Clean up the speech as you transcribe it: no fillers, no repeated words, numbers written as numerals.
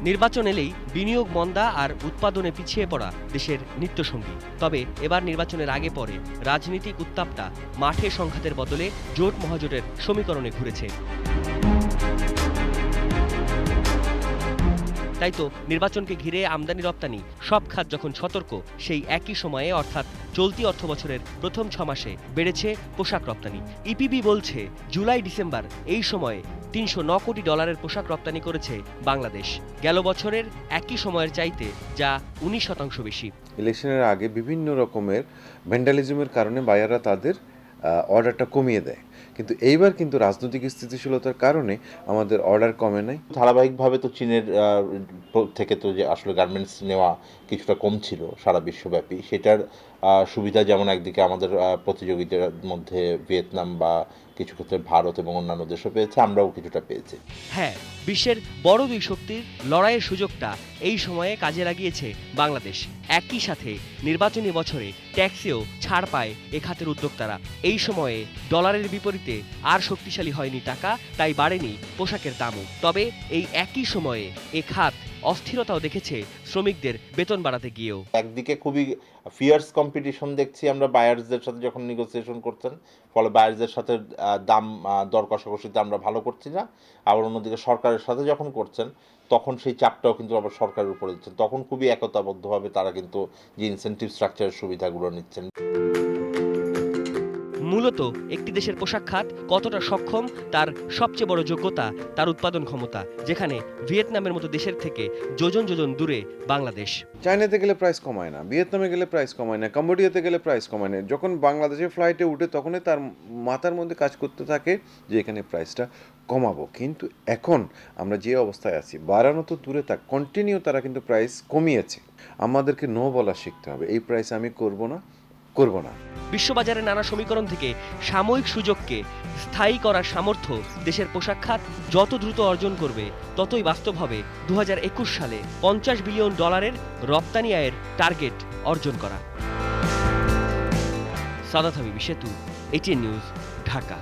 নির্বাচন এলেই বিনিয়োগ মন্দা আর উৎপাদনে পিছিয়ে পড়া দেশের নিত্যসঙ্গী। তবে এবার নির্বাচনের আগে পরে রাজনৈতিক উত্তাপটা মাঠে সংঘাতের বদলে জোট মহাজোটের সমীকরণে ঘুরেছে। তাই তো নির্বাচনকে ঘিরে আমদানি রপ্তানি সব খাত যখন সতর্ক, সেই একই সময়ে অর্থাৎ চলতি অর্থবছরের প্রথম 6 মাসে বেড়েছে পোশাক রপ্তানি। ইপিবি বলছে জুলাই ডিসেম্বর এই সময়ে $309 কোটি পোশাক রপ্তানি করেছে বাংলাদেশ, গেল বছরের একই সময়ের চাইতে, যা 19% বেশি। ইলেকশনের আগে বিভিন্ন রকমের ভ্যান্ডালিজমের কারণে বায়াররা তাদের অর্ডারটা কমিয়ে দেয়, কিন্তু এইবার কিন্তু রাজনৈতিক স্থিতিশীলতার কারণে আমাদের অর্ডার কমে নাই। ধারাবাহিকভাবে তো চীনের থেকে তো যে আসলে গার্মেন্টস নেওয়া কিছুটা কম ছিল সারা বিশ্বব্যাপী, সেটার সুবিধা যেমন একদিকে আমাদের প্রতিযোগিতার মধ্যে ভিয়েতনাম বা কিছু ক্ষেত্রে ভারত এবং অন্যান্য দেশও পেয়েছে, আমরাও কিছুটা পেয়েছি। হ্যাঁ, বিশ্বের বড় দুই শক্তির লড়াইয়ের সুযোগটা এই সময়ে কাজে লাগিয়েছে বাংলাদেশ। একই সাথে নির্বাচনী বছরে ট্যাক্সেও ছাড় পায় এ খাতের উদ্যোক্তারা। এই সময়ে ডলারের বিপরীতে আর শক্তিশালী হয়নি টাকা, তাই বাড়েনি পোশাকের দামও। তবে এই একই সময়ে এ খাত অস্থিরতাও দেখেছে শ্রমিকদের বেতন বাড়াতে গিয়েও। একদিকে খুবই ফিয়ার্স কম্পিটিশন দেখছি আমরা বায়ার্সদের সাথে যখন নেগোসিয়েশন করছেন, ফলে বায়ার্সদের সাথে দাম দর কষাকষিতে আমরা ভালো করছি না। আবার অন্যদিকে সরকারের সাথে যখন করছেন তখন সেই চাপটাও কিন্তু আবার সরকারের উপরে দিচ্ছেন, তখন খুবই একতাবদ্ধভাবে তারা কিন্তু যে ইনসেন্টিভ স্ট্রাকচারের সুবিধাগুলো নিচ্ছেন। মূলত একটি দেশের পোশাক খাত কতটা সক্ষম তার সবচেয়ে বড় যোগ্যতা তার উৎপাদন ক্ষমতা, যেখানে ভিয়েতনামের মতো দেশের থেকে যোজন যোজন দূরে বাংলাদেশ। চায়নাতে গেলে প্রাইস কমায় না, ভিয়েতনামে গেলে প্রাইস কমায় না, কম্বোডিয়াতে গেলে প্রাইস কমায় না। যখন বাংলাদেশের ফ্লাইটে উঠে তখনই তার মাথার মধ্যে কাজ করতে থাকে যে এখানে প্রাইসটা কমাবো। কিন্তু এখন আমরা যে অবস্থায় আছি, বাড়ানো তো দূরে থাক, কন্টিনিউ তারা কিন্তু প্রাইস কমিয়েছে। আমাদেরকে নো বলা শিখতে হবে, এই প্রাইস আমি করব না। বিশ্ববাজারের নানা সমীকরণ থেকে সাময়িক সুযোগকে স্থায়ী করার সামর্থ্য দেশের পোশাক খাত যত দ্রুত অর্জন করবে, ততই বাস্তব হবে 2021 সালে $50 বিলিয়ন রপ্তানি আয়ের টার্গেট অর্জন করা। সাদাত হাবিব সেতু, ATN নিউজ, ঢাকা।